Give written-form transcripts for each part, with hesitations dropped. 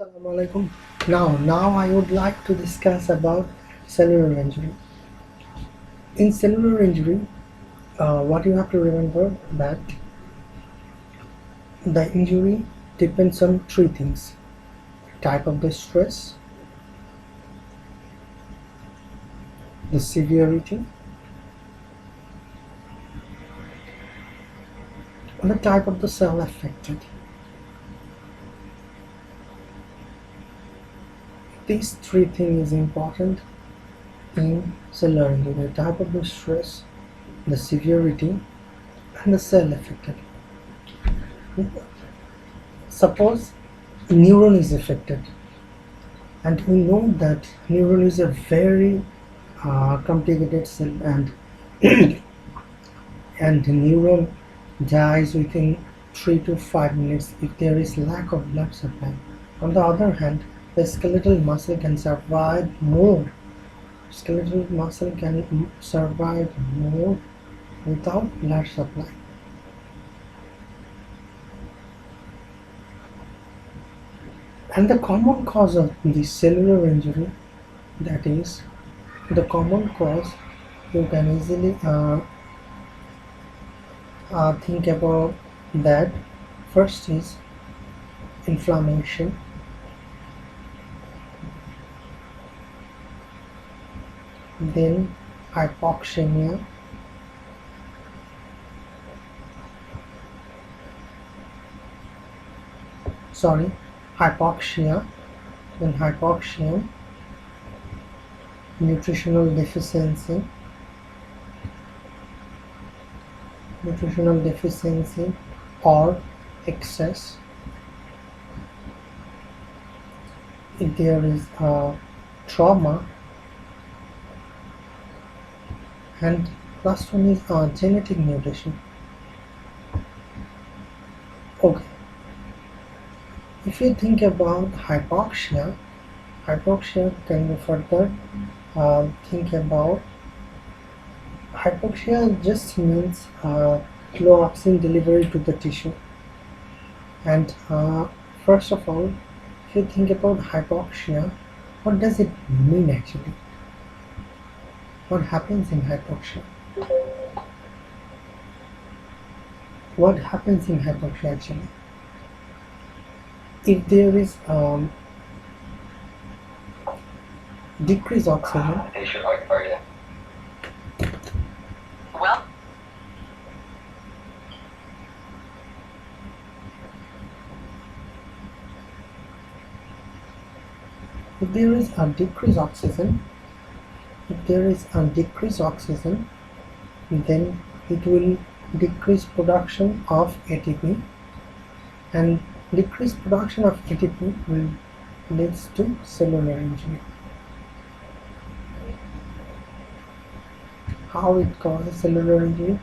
Assalamu alaikum. Now I would like to discuss about cellular injury. In cellular injury, what you have to remember that the injury depends on three things: type of the stress, the severity, and the type of the cell affected. These three things is important in cellular injury: the type of the stress, the severity, and the cell affected. Suppose neuron is affected, and we know that neuron is a very complicated cell, and and the neuron dies within 3 to 5 minutes if there is lack of blood supply. On the other hand, the skeletal muscle can survive more. Skeletal muscle can survive more without blood supply. And the common cause of the cellular injury, that is, the common cause, you can easily think about that. First is inflammation, then hypoxemia, hypoxia, then hypoxia, nutritional deficiency or excess. If there is trauma, and last one is genetic mutation. Okay, if you think about hypoxia can be further think about. Hypoxia just means low oxygen delivery to the tissue. And first of all, if you think about hypoxia, what does it mean actually? What happens in hypoxia? What happens in hypoxia actually? If there is decreased oxygen, if there is a decreased oxygen, then it will decrease production of ATP, and decreased production of ATP will leads to cellular injury. How it causes cellular injury?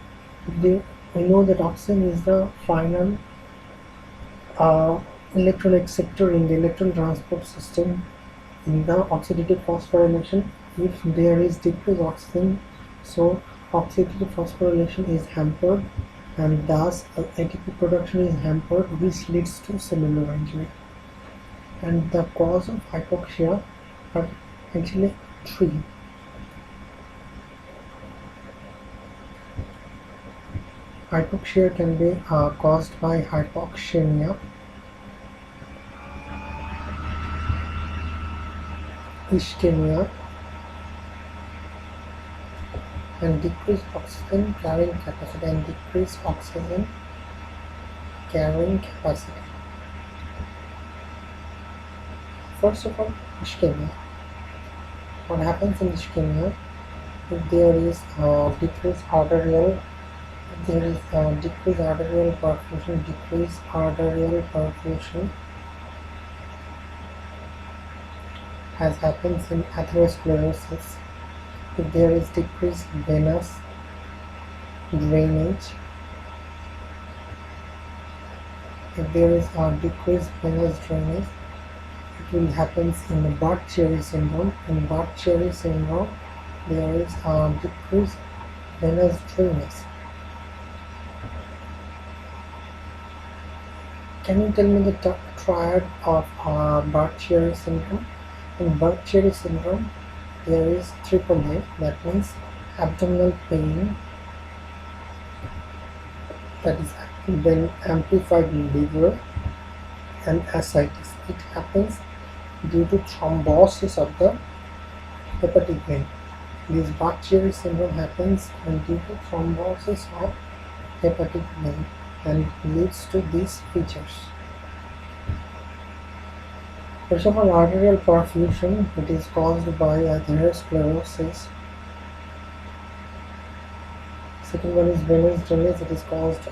We know that oxygen is the final electron acceptor in the electron transport system in the oxidative phosphorylation. If there is decreased oxygen, so oxidative phosphorylation is hampered, and thus ATP production is hampered, which leads to cellular injury. And the cause of hypoxia are actually three. Hypoxia can be caused by hypoxemia, ischemia, and decreased oxygen carrying capacity. First of all, ischemia. What happens in ischemia? If there is decreased arterial perfusion, as happens in atherosclerosis. If there is decreased venous drainage, it will happen in the Budd-Chiari syndrome. In Budd-Chiari syndrome, there is decreased venous drainage. Can you tell me the top triad of Berkshire syndrome? In Berkshire syndrome, there is triple A, that means abdominal pain, that is then amplified liver and ascites. It happens due to thrombosis of the hepatic vein. This Berkshire syndrome happens due to thrombosis of hepatic vein and leads to these features. First of all, arterial perfusion, it is caused by atherosclerosis. Second one is venous drainage, it is caused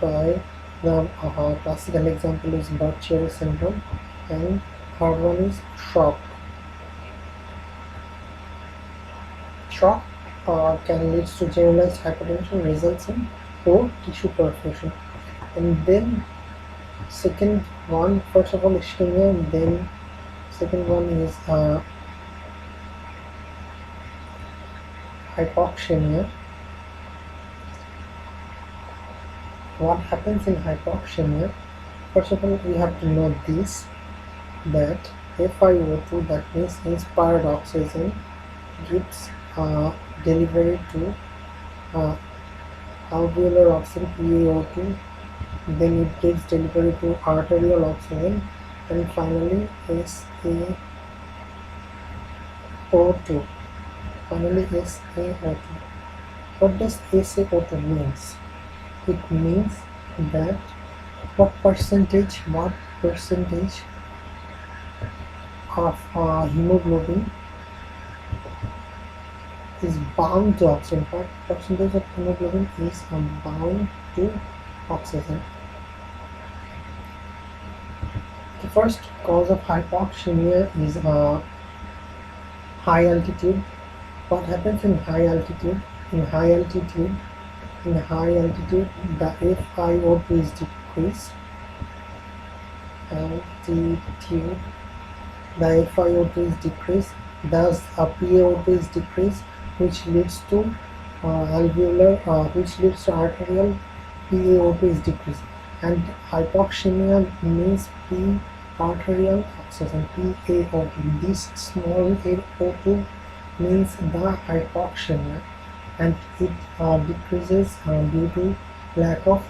by the classical example is Berkshire syndrome, and third one is shock. Shock can lead to generalized hypertension, results in poor tissue perfusion. And then second one, first of all ischemia, and then second one is hypoxemia. What happens in hypoxemia? First of all, we have to know this, that FiO2, that means inspired oxygen, gives delivery to alveolar oxygen PaO2, then it gives delivery to arterial oxygen, and finally SaO2. What does SaO2 means? It means that what percentage of hemoglobin is bound to oxygen. What percentage of hemoglobin is bound to oxygen? The first cause of hypoxemia is high altitude. What happens in high altitude? In high altitude, the FiO2 is decreased. Altitude, the FiO2 is decreased, thus PaO2 is decreased, which leads to alveolar, which leads to arterial PaO2 is decreased. And hypoxemia means P arterial oxygen, PaO2. This small O2 means the hypoxemia, and it decreases due to lack of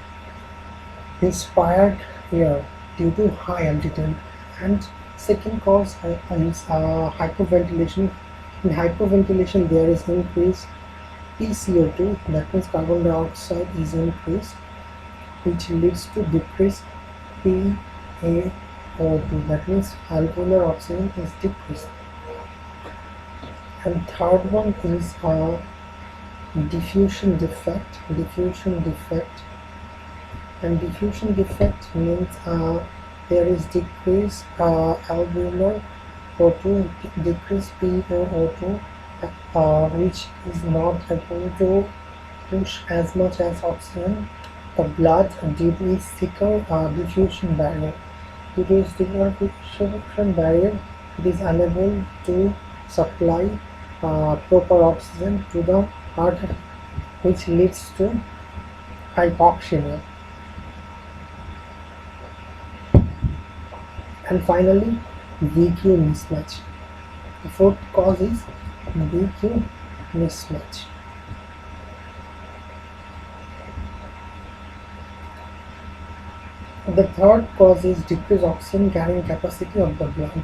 inspired air due to high altitude. And second cause is hypoventilation. In hypoventilation, there is increased PCO2, that means carbon dioxide is increased, which leads to decreased PaO2, that means alveolar oxygen is decreased. And third one is diffusion defect. And diffusion defect means there is decreased alveolar O2, decreased PaO2, which is not able to push as much as oxygen the blood due to its thicker diffusion barrier. Due to its thicker diffusion barrier, it is unable to supply proper oxygen to the artery, which leads to hypoxemia. And finally, VQ mismatch. The fourth cause is VQ mismatch. The third cause is decreased oxygen carrying capacity of the blood.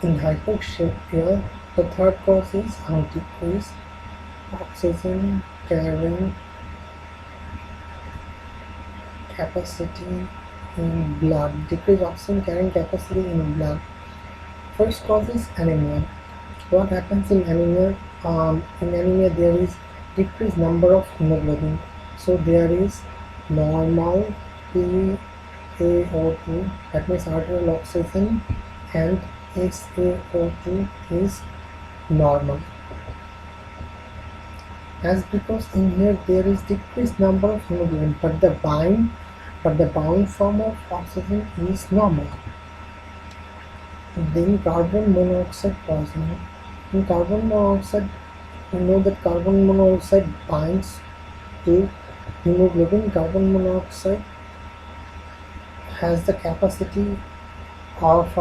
In hypoxemia, the third cause is decreased oxygen carrying capacity in blood. Decreased oxygen carrying capacity in blood. First cause is anemia. What happens in anemia? In anemia, there is decreased number of hemoglobin. So there is normal PaO2, that means arterial oxygen, and SaO2 is normal. As because in here there is decreased number of hemoglobin, but the bound form of oxygen is normal. Then carbon monoxide poisoning. In carbon monoxide, we know that carbon monoxide binds to Hemoglobin, carbon monoxide has the capacity of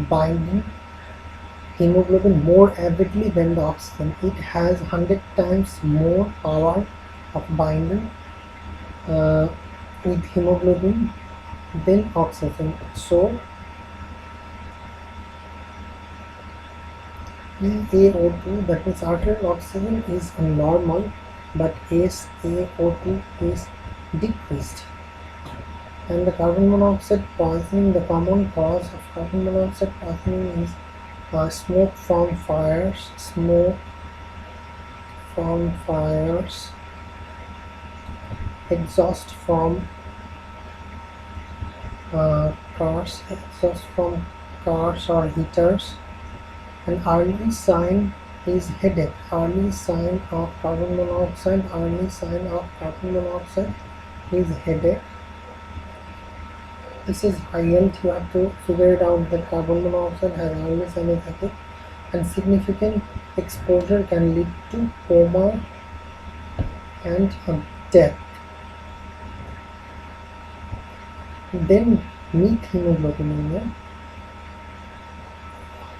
binding hemoglobin more avidly than the oxygen. It has 100 times more power of binding uh, with hemoglobin than oxygen. So PaO2, that means arterial oxygen, is normal, but SaO2 is decreased. And the carbon monoxide poisoning, the common cause of carbon monoxide poisoning is smoke from fires, exhaust from exhaust from cars or heaters. An early sign is headache. Early sign of carbon monoxide is headache. This is high-end. You have to figure it out that carbon monoxide has early sign of headache, and significant exposure can lead to coma and death. Then methemoglobinemia.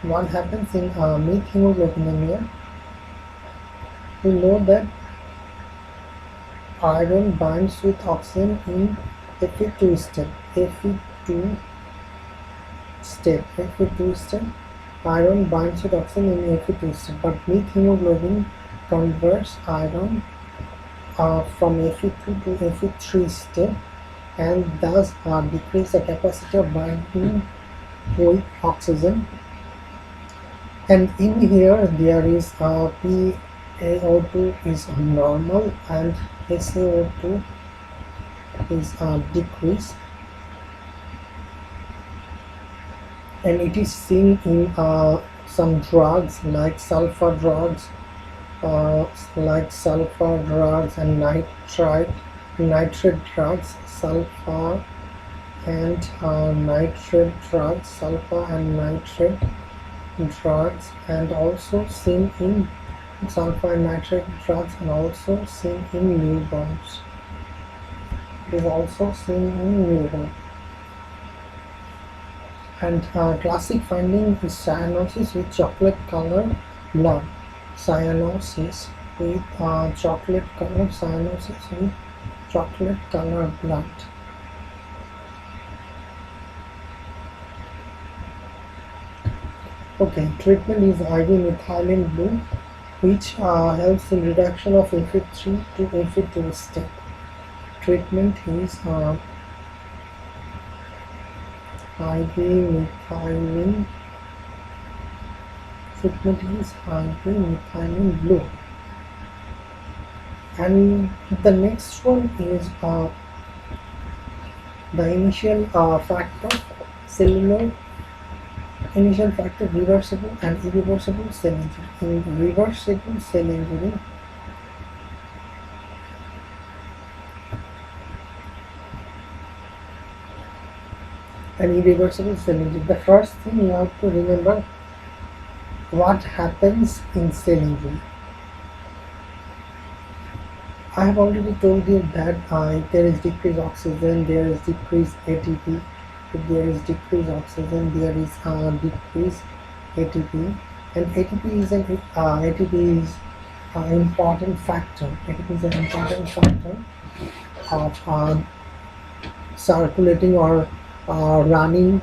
What happens in methemoglobinemia? We know that iron binds with oxygen in Fe2 step. Fe2 step. Iron binds with oxygen in Fe2 step, but methemoglobin converts iron from Fe2 to Fe3 step, and thus decrease the capacity of binding with oxygen. And in here there is PaO2 is normal and SaO2 is decreased, and it is seen in some drugs like sulfur drugs, and nitrate drugs, sulfur and nitrate drugs, and also seen in sulfur and nitrate drugs, and also seen in newborns. It is also seen in newborns. And classic finding is cyanosis with chocolate color blood. Cyanosis with chocolate color blood. Okay, treatment is IV methylene blue, which helps in reduction of Fe3 to Fe2 step. Treatment is IV methylene. Treatment is IV methylene blue. And the next one is the initial factor, cellular. Initial factor, reversible and irreversible cell injury. In reversible cell injury, the first thing you have to remember what happens in cell injury. I have already told you that if there is decreased oxygen, there is decreased ATP. If there is decreased oxygen, there is decreased ATP, and ATP is an important factor. ATP is an important factor of circulating or running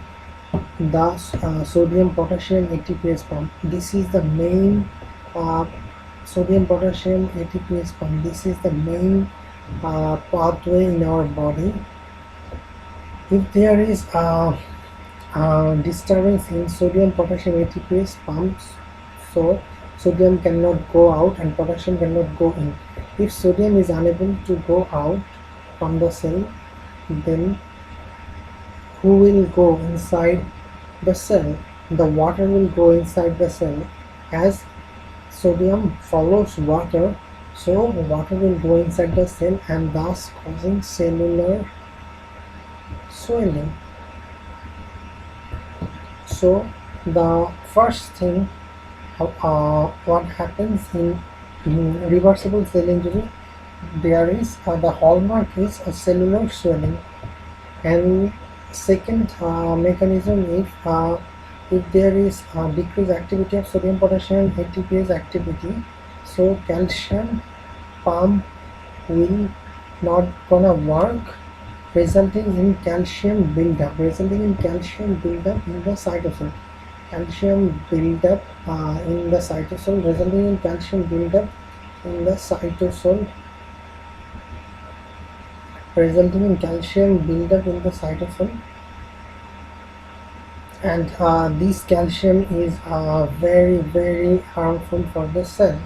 the sodium potassium ATPase pump. This is the main sodium potassium ATPase pump. This is the main pathway in our body. If there is disturbance in sodium potassium ATPase pumps, so sodium cannot go out and potassium cannot go in. If sodium is unable to go out from the cell, then who will go inside the cell? The water will go inside the cell. As sodium follows water, so water will go inside the cell and thus causing cellular swelling. So the first thing, what happens in reversible cell injury, there is the hallmark is a cellular swelling. And second mechanism, if there is decreased activity of sodium potassium ATPase activity, so calcium pump will not gonna work, resulting in calcium buildup in the cytosol. Calcium buildup in the cytosol, resulting in calcium buildup in the cytosol, resulting in calcium buildup in the cytosol. And this calcium is very harmful for the cell.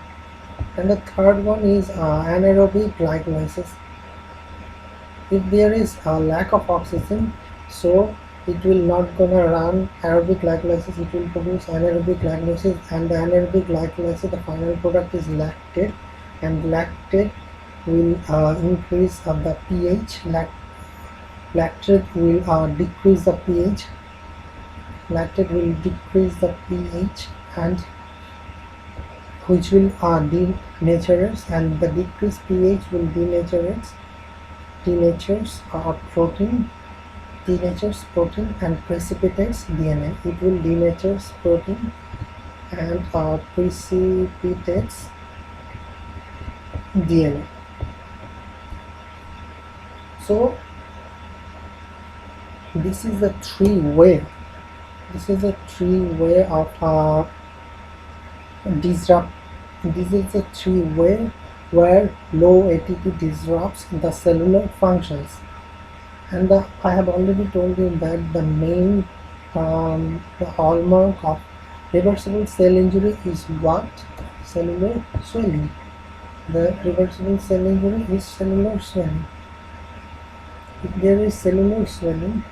And the third one is anaerobic glycolysis. If there is a lack of oxygen, so it will not gonna run aerobic glycolysis, it will produce anaerobic glycolysis, and the anaerobic glycolysis, the final product is lactate, and lactate will increase the pH. Lactate will decrease the pH. Lactate will decrease the pH, and which will denatures, and the decreased pH will denatures protein and precipitates DNA. It will denatures protein and precipitates DNA. So this is the three-way of disrupt. This is the three-way where low ATP disrupts the cellular functions. And I have already told you that the main the hallmark of reversible cell injury is what? Cellular swelling. The reversible cell injury is cellular swelling. If there is cellular swelling,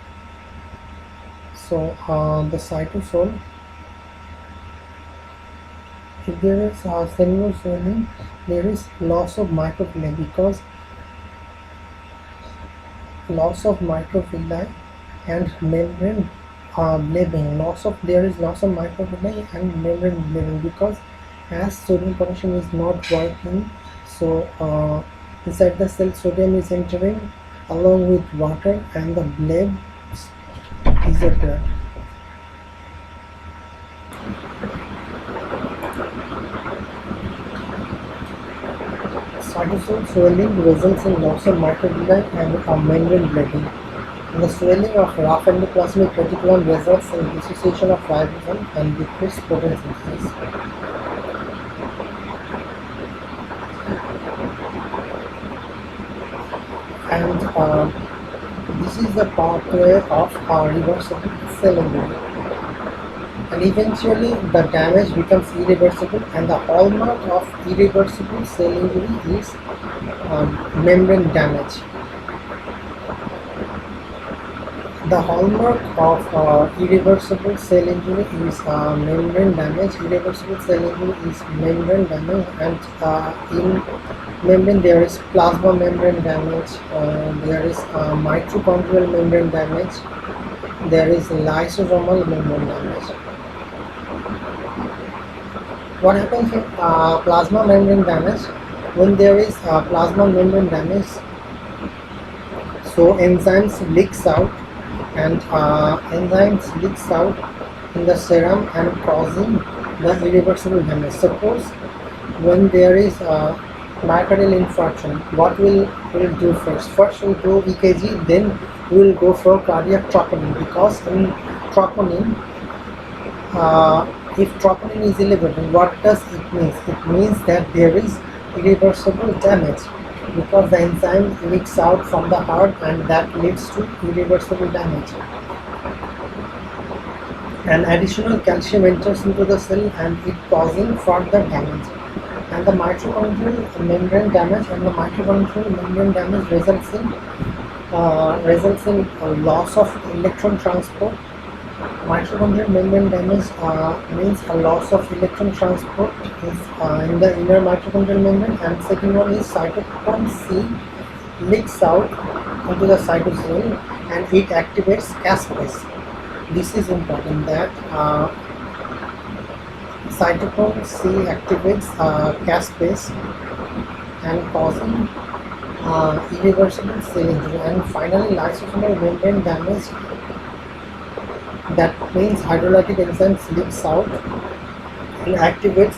so the cytosol, if there is cellular swelling, there is loss of microvilli, because loss of microvilli and membrane bleeding. There is loss of microvilli and membrane bleeding, because as sodium potassium is not working, so inside the cell sodium is entering along with water, and the blebs disappear. Cytosol swelling results in loss of microvilli and membrane bleeding. The swelling of rough endoplasmic reticulum results in dissociation of ribosome and decreased protein synthesis. And this is the pathway of reversible cell injury. And eventually the damage becomes irreversible, and the hallmark of irreversible cell injury is membrane damage. The hallmark of irreversible cell injury is membrane damage. Irreversible cell injury is membrane damage, and in membrane there is plasma membrane damage, there is mitochondrial membrane damage, there is lysosomal membrane damage. What happens in plasma membrane damage? When there is plasma membrane damage, so enzymes leaks out, and enzymes leaks out in the serum and causing the irreversible damage. Suppose when there is myocardial infarction, what will do first? First we do EKG, then we will go for cardiac troponin, because in troponin, if troponin is elevated, what does it mean? It means that there is irreversible damage, because the enzyme leaks out from the heart, and that leads to irreversible damage. And additional calcium enters into the cell, and it causing further damage. And the mitochondrial membrane damage results in loss of electron transport. Mitochondrial membrane damage means a loss of electron transport is in the inner mitochondrial membrane. And second one is cytochrome C leaks out into the cytosol, and it activates caspase. This is important, that cytochrome C activates caspase and causing irreversible cell injury, and finally lysosomal membrane damage. That means hydrolytic enzyme leaks out and activates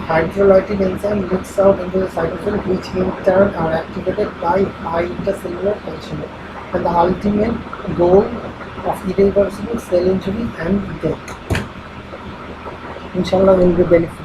hydrolytic enzyme leaks out into the cytosol, which in turn are activated by high intercellular tension, and the ultimate goal of irreversible cell injury and death. Inshallah will be beneficial.